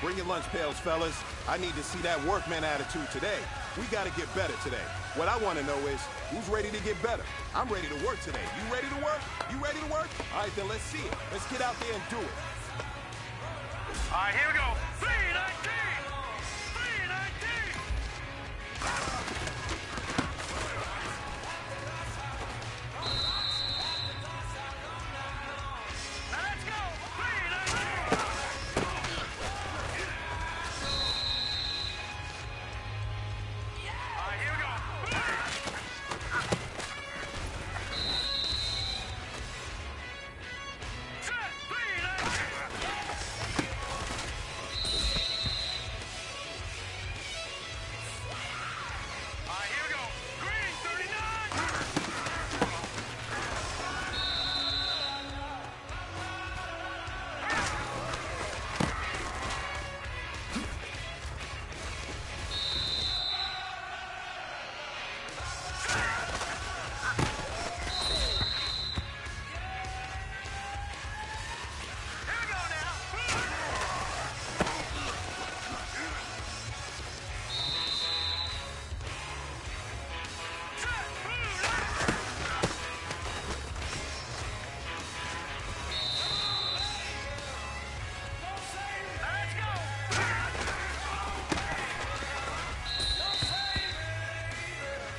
Bring your lunch pails, fellas. I need to see that workman attitude today. We got to get better today. What I want to know is, who's ready to get better? I'm ready to work today. You ready to work? You ready to work? All right, then let's see it. Let's get out there and do it. All right, here we go. 319! 319!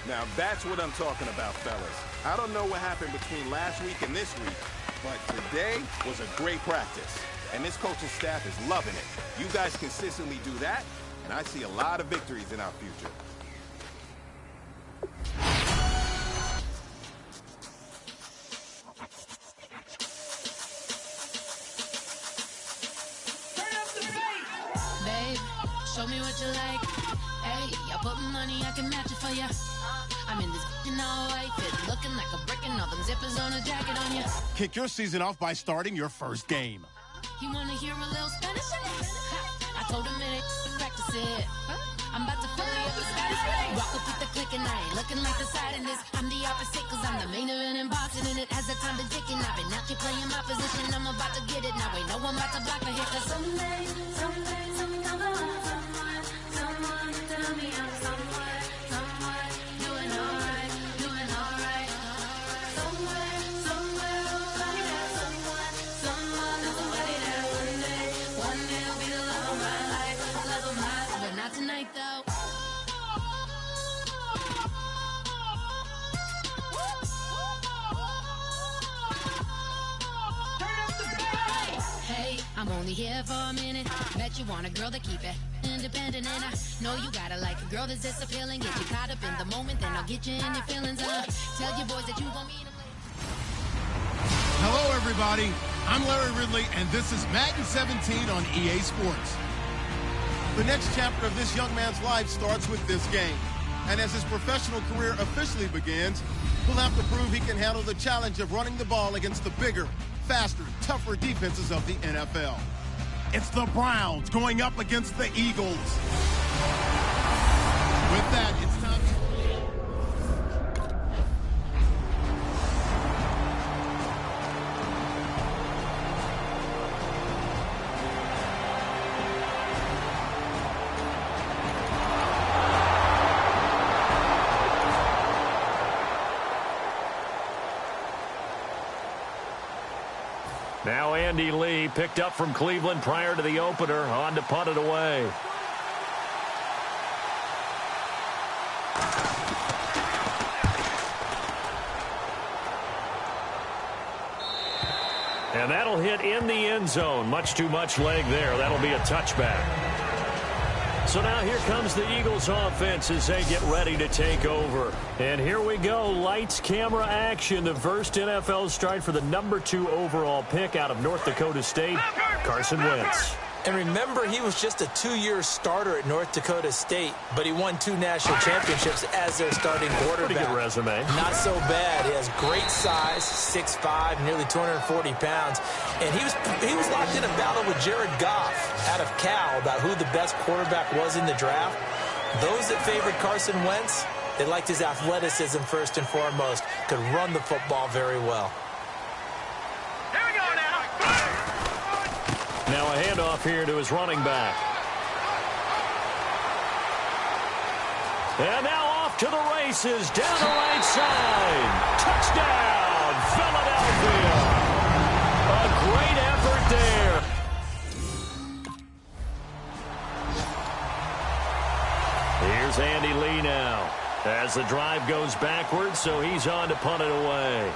Now, that's what I'm talking about, fellas. I don't know what happened between last week and this week, but today was a great practice. And this coaching staff is loving it. You guys consistently do that, and I see a lot of victories in our future. Babe, show me what you like. Hey, I put money, I can match it for ya. I'm in this all white fit, looking like a brick and all them zippers on a jacket on ya. Kick your season off by starting your first game. You wanna hear a little Spanish? I told him it to practice it. I'm about to fill you up with Spanish. Walk up with the click and I ain't looking like the side in this. I'm the opposite cause I'm the main event in boxing and it has the time been ticking. I've been out here playing my position, I'm about to get it. Now ain't no one about to block the hit cause someday, someone tell me I'm someone doing alright. Somewhere, somebody that someone is somebody that one day will be the love of my life, but not tonight though. Hey, I'm only here for a minute. Bet you want a girl to keep it independent, and I know you gotta like a girl that's this appealing. Get you caught up in the moment, then I'll get you in your feelings. Tell your boys that you gon' meet them later. Hello, everybody. I'm Larry Ridley, and this is Madden 17 on EA Sports. The next chapter of this young man's life starts with this game. And as his professional career officially begins, he'll have to prove he can handle the challenge of running the ball against the bigger, faster, tougher defenses of the NFL. It's the Browns going up against the Eagles. With that, it's time to... Now Andy Lee, picked up from Cleveland prior to the opener, on to punt it away. And that'll hit in the end zone. Much too much leg there. That'll be a touchback. So now here comes the Eagles offense as they get ready to take over. And here we go. Lights, camera, action. The first NFL start for the #2 overall pick out of North Dakota State, Carson Wentz. And remember, he was just a 2-year starter at North Dakota State, but he won 2 national championships as their starting quarterback. Pretty good resume. Not so bad. He has great size, 6'5", nearly 240 pounds. And he was locked in a battle with Jared Goff out of Cal about who the best quarterback was in the draft. Those that favored Carson Wentz, they liked his athleticism first and foremost. Could run the football very well. Here we go now. Now a handoff here to his running back. And now off to the races, down the right side. Touchdown, Philadelphia. A great effort there. Here's Andy Lee now as the drive goes backwards, so he's on to punt it away.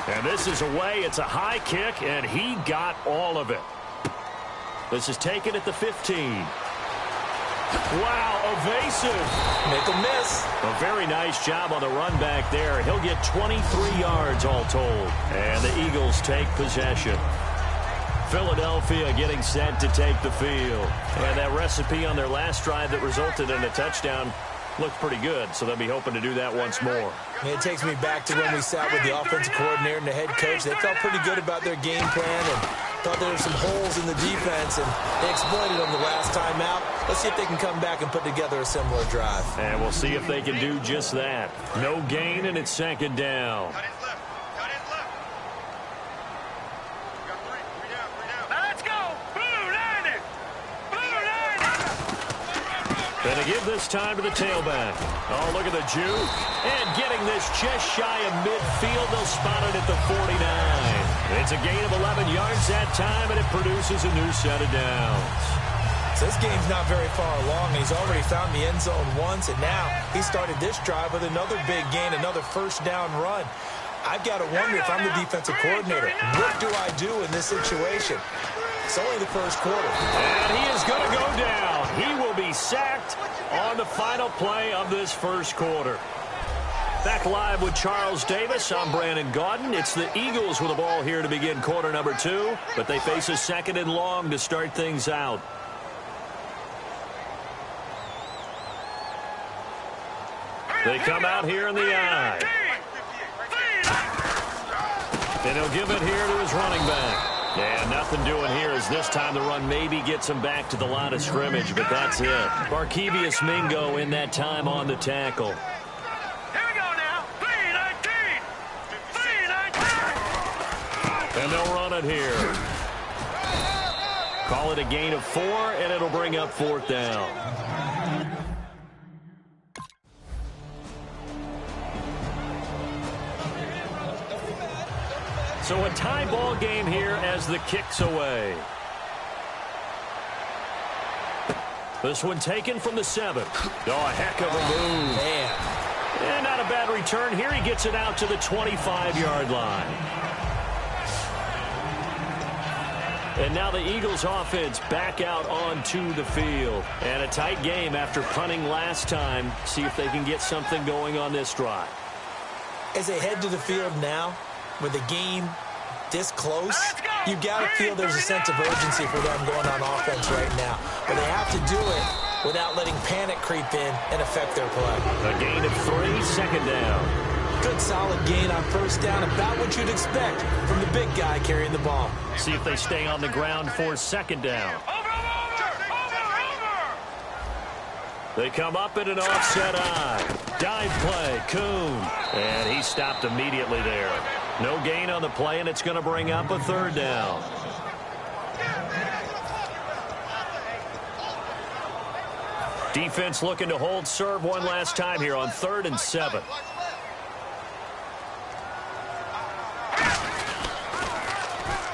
And this is away. It's a high kick, and he got all of it. This is taken at the 15. Wow, evasive. Make a miss. A very nice job on the run back there. He'll get 23 yards all told. And the Eagles take possession. Philadelphia getting set to take the field. And that recipe on their last drive that resulted in a touchdown looked pretty good, so they'll be hoping to do that once more. It takes me back to when we sat with the offensive coordinator and the head coach. They felt pretty good about their game plan and thought there were some holes in the defense, and they exploited them the last time out. Let's see if they can come back and put together a similar drive. And we'll see if they can do just that. No gain, and it's second down. And to give this time to the tailback. Oh, look at the juke. And getting this just shy of midfield. They'll spot it at the 49. It's a gain of 11 yards that time, and it produces a new set of downs. So this game's not very far along. He's already found the end zone once, and now he started this drive with another big gain, another first down run. I've got to wonder if I'm the defensive coordinator. What do I do in this situation? It's only the first quarter. And he is going to go down. He will be sacked on the final play of this first quarter. Back live with Charles Davis. I'm Brandon Gaudin. It's the Eagles with the ball here to begin quarter number 2, but they face a second and long to start things out. They come out here in the eye. And he'll give it here to his running back. And nothing doing here as this time the run maybe gets him back to the line of scrimmage, but that's it. Barkevious Mingo in that time on the tackle. Here we go now. 3-19. 3-19. And they'll run it here. Call it a gain of 4, and it'll bring up fourth down. So a tie ball game here as the kick's away. This one taken from the 7. Oh, a heck of a move. Man. And not a bad return here. He gets it out to the 25-yard line. And now the Eagles offense back out onto the field. And a tight game after punting last time. See if they can get something going on this drive. As they head to the field now, with the game this close, you've got to feel there's a sense of urgency for them going on offense right now. But they have to do it without letting panic creep in and affect their play. A gain of 3, second down. Good solid gain on first down, about what you'd expect from the big guy carrying the ball. See if they stay on the ground for second down. They come up in an offset eye. Dive play, Kuhn. And he stopped immediately there. No gain on the play, and it's going to bring up a third down. Defense looking to hold serve one last time here on 3rd and 7.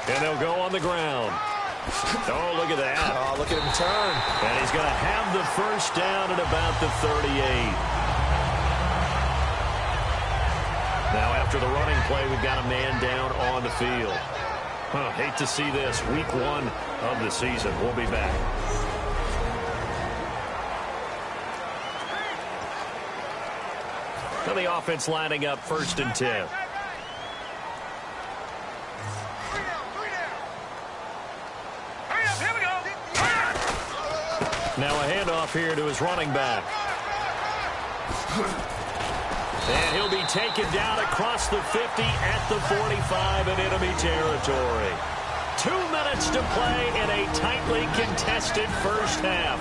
And they'll go on the ground. Oh, look at that. Oh, look at him turn. And he's going to have the first down at about the 38. Now, after the running play, we've got a man down on the field. Hate to see this. Week 1 of the season. We'll be back. Now the offense lining up 1st and 10. Now a handoff here to his running back. And he'll be taken down across the 50 at the 45 in enemy territory. 2 minutes to play in a tightly contested first half.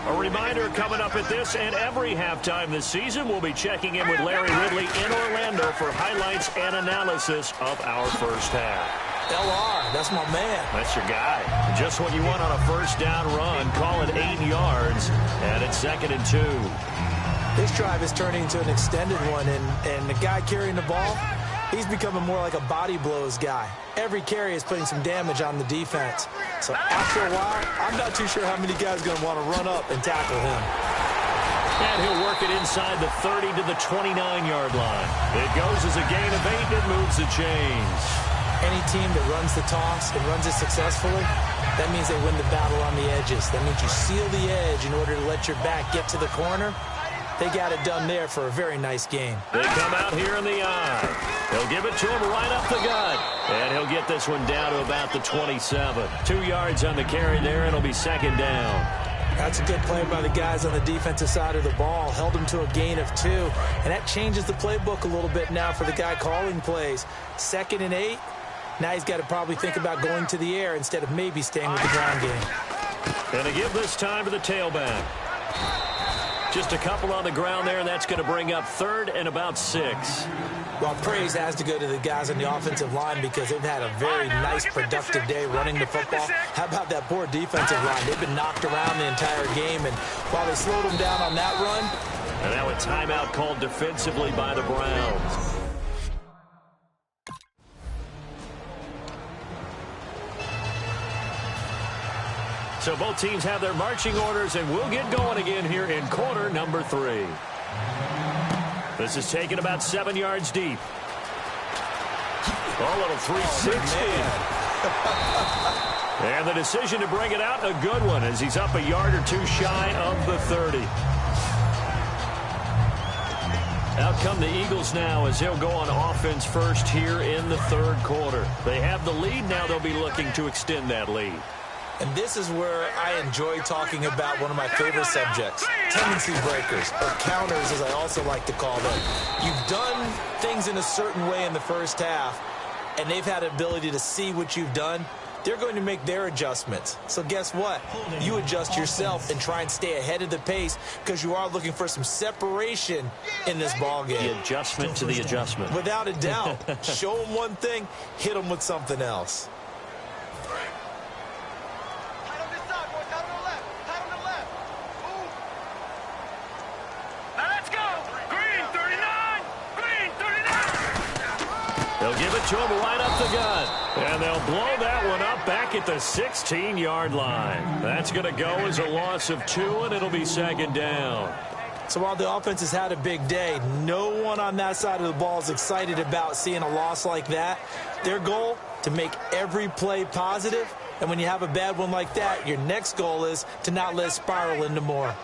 A reminder coming up at this and every halftime this season, we'll be checking in with Larry Ridley in Orlando for highlights and analysis of our first half. LR, that's my man. That's your guy. Just what you want on a first down run. Call it 8 yards, and it's 2nd and 2. This drive is turning into an extended one, and the guy carrying the ball, he's becoming more like a body blows guy. Every carry is putting some damage on the defense. So after a while, I'm not too sure how many guys are going to want to run up and tackle him. And he'll work it inside the 30 to the 29-yard line. It goes as a gain of 8, it moves the chains. Any team that runs the toss and runs it successfully, that means they win the battle on the edges. That means you seal the edge in order to let your back get to the corner. They got it done there for a very nice game. They come out here in the eye. He'll give it to him right up the gut. And he'll get this one down to about the 27. 2 yards on the carry there, and it'll be 2nd down. That's a good play by the guys on the defensive side of the ball. Held him to a gain of 2. And that changes the playbook a little bit now for the guy calling plays. 2nd and 8. Now he's got to probably think about going to the air instead of maybe staying with the ground game. And to give this time to the tailback. Just a couple on the ground there, and that's going to bring up 3rd and about 6. Well, praise has to go to the guys on the offensive line because they've had a very nice, productive day running the football. How about that poor defensive line? They've been knocked around the entire game, and while they slowed them down on that run. And now a timeout called defensively by the Browns. So both teams have their marching orders, and we'll get going again here in quarter number 3. This is taken about 7 yards deep. A little 360. And the decision to bring it out, a good one, as he's up a yard or 2 shy of the 30. Out come the Eagles now as they'll go on offense first here in the 3rd quarter. They have the lead. Now they'll be looking to extend that lead. And this is where I enjoy talking about one of my favorite subjects, tendency breakers, or counters as I also like to call them. You've done things in a certain way in the first half, and they've had an ability to see what you've done. They're going to make their adjustments. So guess what? You adjust yourself and try and stay ahead of the pace because you are looking for some separation in this ball game. The adjustment to the adjustment. Without a doubt. Show them one thing, hit them with something else. They'll give it to him right up the gut. And they'll blow that one up back at the 16-yard line. That's going to go as a loss of 2, and it'll be 2nd down. So while the offense has had a big day, no one on that side of the ball is excited about seeing a loss like that. Their goal, to make every play positive. And when you have a bad one like that, your next goal is to not let it spiral into more.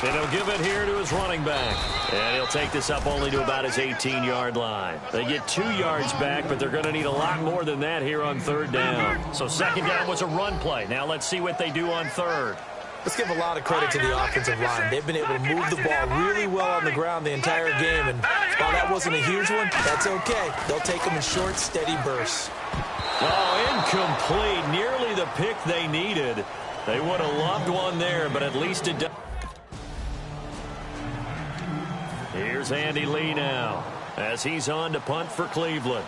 And he'll give it here to his running back. And he'll take this up only to about his 18-yard line. They get 2 yards back, but they're going to need a lot more than that here on 3rd down. So 2nd down was a run play. Now let's see what they do on 3rd. Let's give a lot of credit to the offensive line. They've been able to move the ball really well on the ground the entire game. And while that wasn't a huge one, that's okay. They'll take them in short, steady bursts. Oh, incomplete. Nearly the pick they needed. They would have loved one there, but at least it does. Here's Andy Lee now as he's on to punt for Cleveland.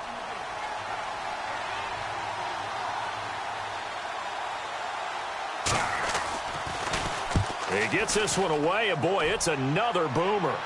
He gets this one away, and boy, it's another boomer.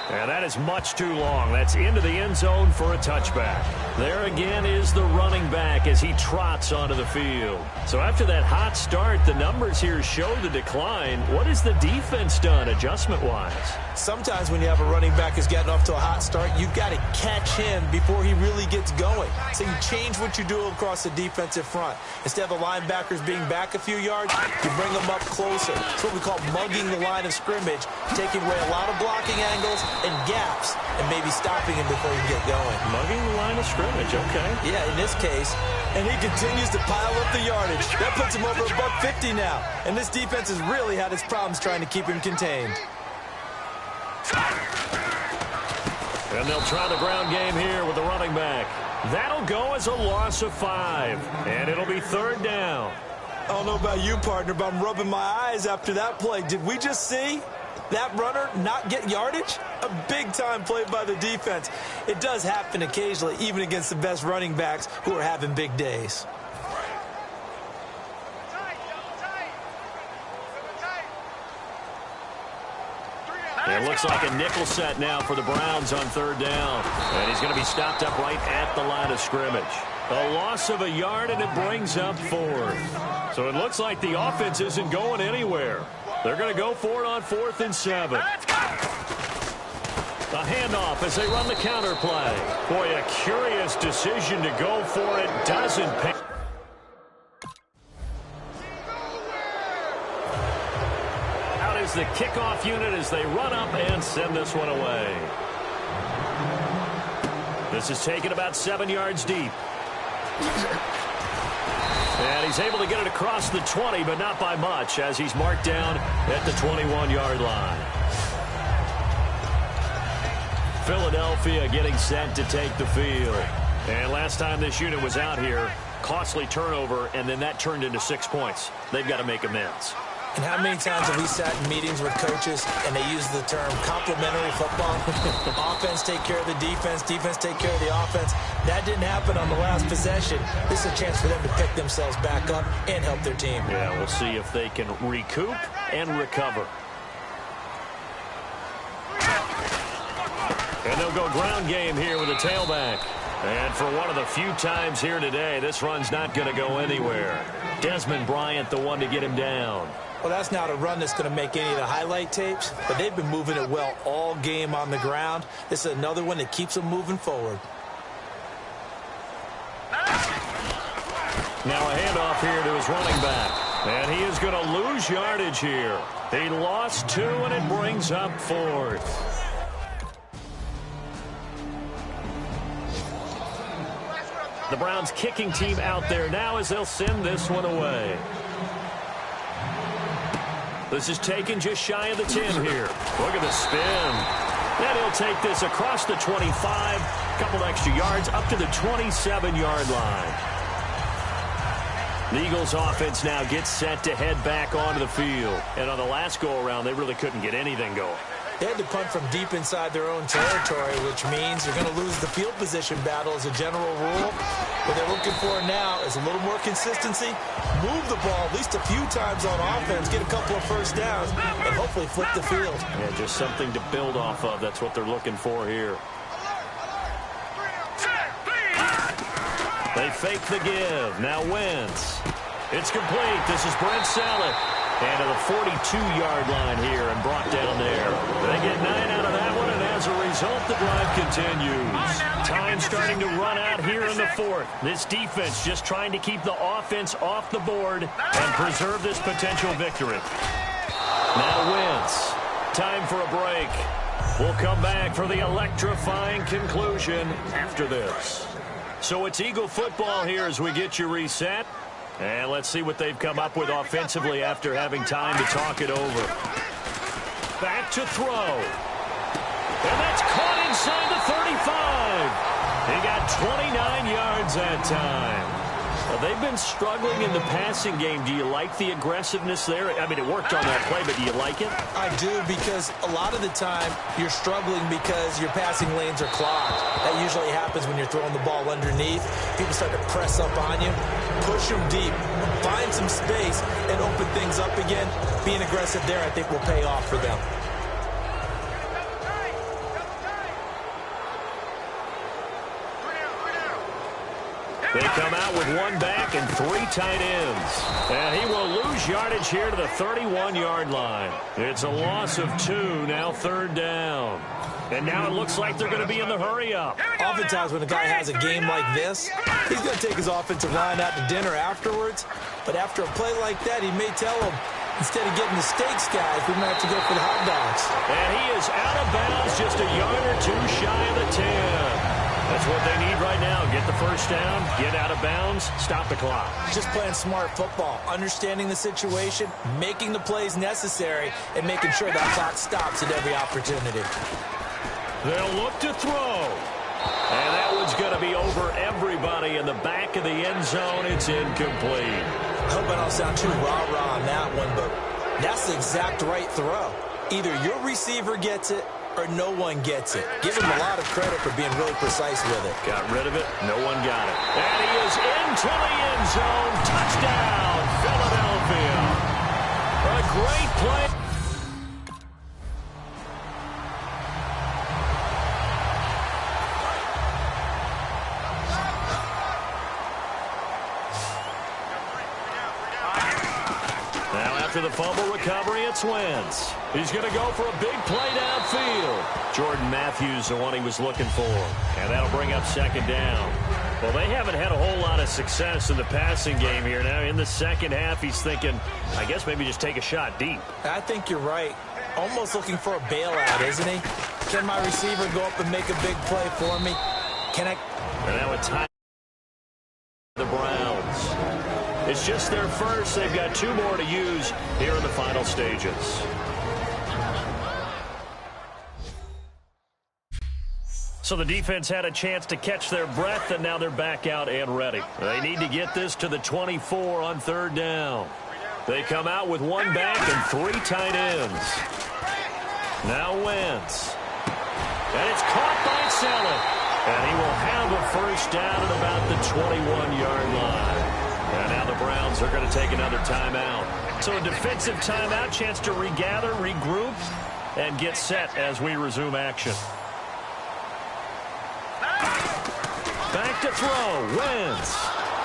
And that is much too long. That's into the end zone for a touchback. There again is the running back as he trots onto the field. So after that hot start, the numbers here show the decline. What has the defense done adjustment-wise? Sometimes when you have a running back who's gotten off to a hot start, you've got to catch him before he really gets going. So you change what you do across the defensive front. Instead of the linebackers being back a few yards, you bring them up closer. It's what we call mugging the line of scrimmage, taking away a lot of blocking angles and gaps, and maybe stopping him before you get going. Mugging the line of scrimmage, okay. Yeah, in this case, and he continues to pile up the yardage. That puts him over $150 now. And this defense has really had its problems trying to keep him contained. And they'll try the ground game here with the running back. That'll go as a loss of 5. And it'll be 3rd down. I don't know about you, partner, but I'm rubbing my eyes after that play. Did we just see that runner not get yardage? A big-time play by the defense. It does happen occasionally, even against the best running backs who are having big days. It looks like a nickel set now for the Browns on third down. And he's going to be stopped up right at the line of scrimmage. A loss of a yard, and it brings up fourth. So it looks like the offense isn't going anywhere. They're going to go for it on 4th and 7. A handoff as they run the counter play. Boy, a curious decision to go for it. Doesn't pay. Out is the kickoff unit as they run up and send this one away. This is taken about 7 yards deep. And he's able to get it across the 20, but not by much, as he's marked down at the 21-yard line. Philadelphia getting set to take the field. And last time this unit was out here, costly turnover, and then that turned into 6 points. They've got to make amends. And how many times have we sat in meetings with coaches and they use the term complementary football? Offense take care of the defense, defense take care of the offense. That didn't happen on the last possession. This is a chance for them to pick themselves back up and help their team. Yeah, we'll see if they can recoup and recover. And they'll go ground game here with a tailback. And for one of the few times here today, this run's not going to go anywhere. Desmond Bryant, the one to get him down. Well, that's not a run that's going to make any of the highlight tapes, but they've been moving it well all game on the ground. This is another one that keeps them moving forward. Now a handoff here to his running back. And he is going to lose yardage here. He lost 2, and it brings up 4th. The Browns kicking team out there now as they'll send this one away. This is taken just shy of the 10 here. Look at the spin. And he'll take this across the 25, a couple extra yards up to the 27-yard line. The Eagles offense now gets set to head back onto the field. And on the last go-around, they really couldn't get anything going. They had to punt from deep inside their own territory, which means you're going to lose the field position battle as a general rule. What they're looking for now is a little more consistency, move the ball at least a few times on offense, get a couple of first downs, and hopefully flip the field. Yeah, just something to build off of. That's what they're looking for here. They fake the give. Now Wentz. It's complete. This is Brent Saleh. And to the 42-yard line here and brought down there. They get 9 out of that one, and as a result, the drive continues. Time starting to run out here in the 4th. This defense just trying to keep the offense off the board and preserve this potential victory. Now Wentz. Time for a break. We'll come back for the electrifying conclusion after this. So it's Eagle football here as we get you reset. And let's see what they've come up with offensively after having time to talk it over. Back to throw. And that's caught inside the 35. He got 29 yards that time. Well, they've been struggling in the passing game. Do you like the aggressiveness there? I mean, it worked on that play, but do you like it? I do, because a lot of the time you're struggling because your passing lanes are clogged. That usually happens when you're throwing the ball underneath. People start to press up on you. Push them deep. Find some space and open things up again. Being aggressive there, I think, will pay off for them. They come out with 1 back and 3 tight ends. And he will lose yardage here to the 31-yard line. It's a loss of 2, now 3rd down. And now it looks like they're going to be in the hurry-up. Oftentimes when a guy has a game like this, he's going to take his offensive line out to dinner afterwards. But after a play like that, he may tell them, instead of getting the steaks, guys, we might have to go for the hot dogs. And he is out of bounds, just a yard or 2 shy of the 10. That's what they need right now. Get the first down, get out of bounds, stop the clock. Just playing smart football, understanding the situation, making the plays necessary, and making sure that clock stops at every opportunity. They'll look to throw. And that one's going to be over everybody in the back of the end zone. It's incomplete. I hope I don't sound too rah-rah on that one, but that's the exact right throw. Either your receiver gets it or no one gets it. Give him a lot of credit for being really precise with it. Got rid of it. No one got it. And he is into the end zone. Touchdown, Philadelphia. A great play. After the fumble recovery, it's Wentz. He's going to go for a big play downfield. Jordan Matthews, the one he was looking for. And that'll bring up second down. Well, they haven't had a whole lot of success in the passing game here. Now, in the second half, he's thinking, I guess maybe just take a shot deep. I think you're right. Almost looking for a bailout, isn't he? Can my receiver go up and make a big play for me? Can I? And now a tie the Browns. It's just their first. They've got 2 more to use here in the final stages. So the defense had a chance to catch their breath, and now they're back out and ready. They need to get this to the 24 on 3rd down. They come out with 1 back and 3 tight ends. Now Wentz. And it's caught by Selleck. And he will have a first down at about the 21-yard line. And now the Browns are going to take another timeout. So a defensive timeout, chance to regather, regroup, and get set as we resume action. Back to throw, Wentz.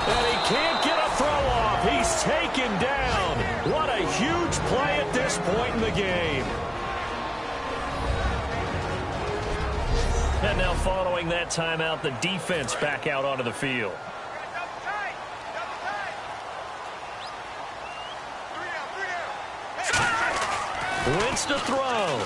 And he can't get a throw off. He's taken down. What a huge play at this point in the game. And now following that timeout, the defense back out onto the field. Wentz to throw.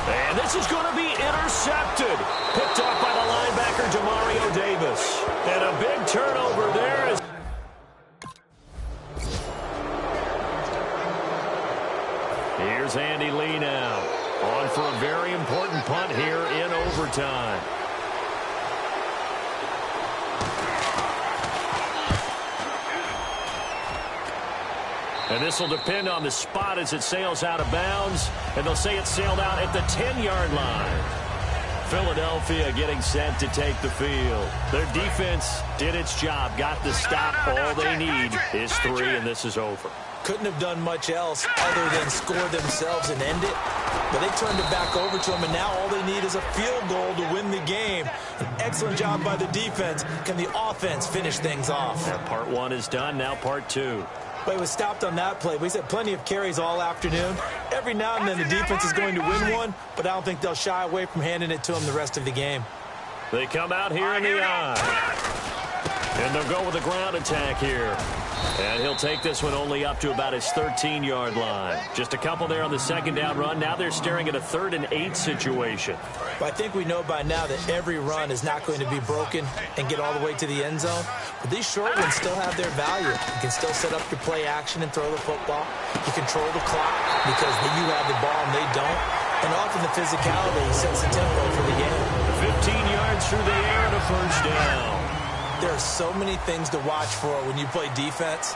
And this is going to be intercepted. Picked off by the linebacker, Demario Davis. And a big turnover there. Here's Andy Lee now. On for a very important punt here in overtime. And this will depend on the spot as it sails out of bounds. And they'll say it sailed out at the 10-yard line. Philadelphia getting set to take the field. Their defense did its job, got the stop. All they need is 3, and this is over. Couldn't have done much else other than score themselves and end it. But they turned it back over to them, and now all they need is a field goal to win the game. An excellent job by the defense. Can the offense finish things off? And part 1 is done, now part 2. But it was stopped on that play. We had plenty of carries all afternoon. Every now and then the defense is going to win one, but I don't think they'll shy away from handing it to them the rest of the game. They come out here in the eye. And they'll go with a ground attack here. And he'll take this one only up to about his 13-yard line. Just a couple there on the 2nd down run. Now they're staring at a 3rd and 8 situation. But I think we know by now that every run is not going to be broken and get all the way to the end zone. But these short ones still have their value. You can still set up your play action and throw the football. You control the clock because you have the ball and they don't. And often the physicality sets the tempo for the game. 15 yards through the air and a first down. There are so many things to watch for when you play defense.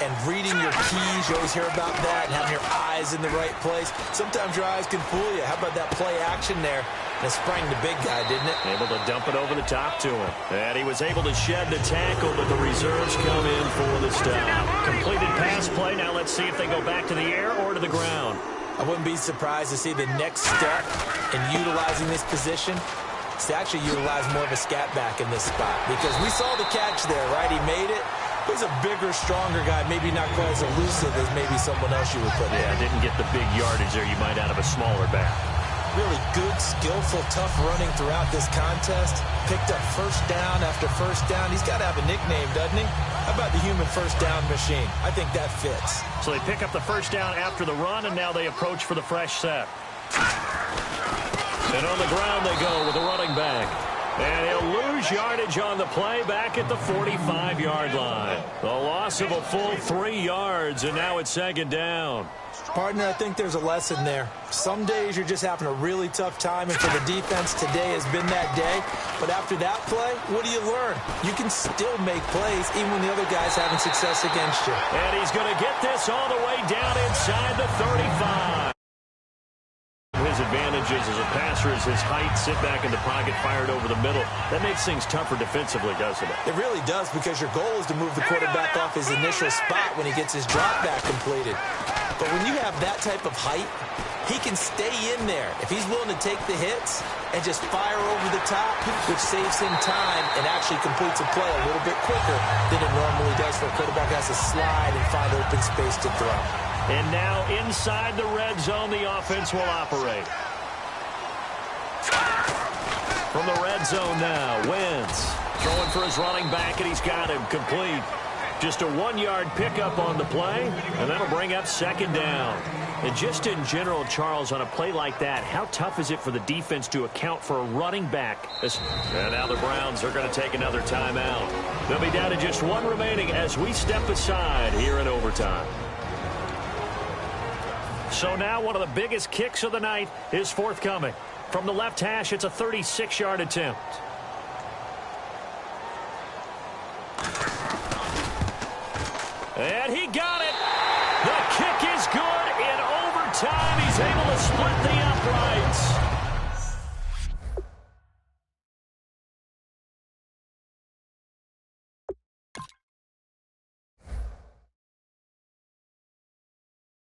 And reading your keys, you always hear about that, and having your eyes in the right place. Sometimes your eyes can fool you. How about that play action there? And it sprang the big guy, didn't it? Able to dump it over the top to him. And he was able to shed the tackle, but the reserves come in for the stop. Completed pass play. Now let's see if they go back to the air or to the ground. I wouldn't be surprised to see the next step in utilizing this position is to actually utilize more of a scat back in this spot. Because we saw the catch there, right? He made it. He's a bigger, stronger guy, maybe not quite as elusive as maybe someone else you would put in. Yeah, didn't get the big yardage there you might out of a smaller back. Really good, skillful, tough running throughout this contest. Picked up first down after first down. He's got to have a nickname, doesn't he? How about the human first down machine? I think that fits. So they pick up the first down after the run, and now they approach for the fresh set. And on the ground they go with the running back. And he'll lose yardage on the play back at the 45-yard line. The loss of a full 3 yards, and now it's second down. Partner, I think there's a lesson there. Some days you're just having a really tough time, and for the defense, today has been that day. But after that play, what do you learn? You can still make plays even when the other guy's having success against you. And he's going to get this all the way down inside the 35. His advantages as a passer is his height, sit back in the pocket, fired over the middle. That makes things tougher defensively, doesn't it? It really does, because your goal is to move the quarterback off his initial spot when he gets his drop back completed. But when you have that type of height, he can stay in there if he's willing to take the hits and just fire over the top, which saves him time and actually completes a play a little bit quicker than it normally does for a quarterback who has to slide and find open space to throw. And now inside the red zone, the offense will operate. From the red zone now, Wentz throwing for his running back, and he's got him complete. Just a 1-yard pickup on the play, and that'll bring up second down. And just in general, Charles, on a play like that, how tough is it for the defense to account for a running back? And now the Browns are going to take another timeout. They'll be down to just 1 remaining as we step aside here in overtime. So now one of the biggest kicks of the night is forthcoming. From the left hash, it's a 36-yard attempt. And he got it. The kick is good. In overtime, he's able to split the uprights.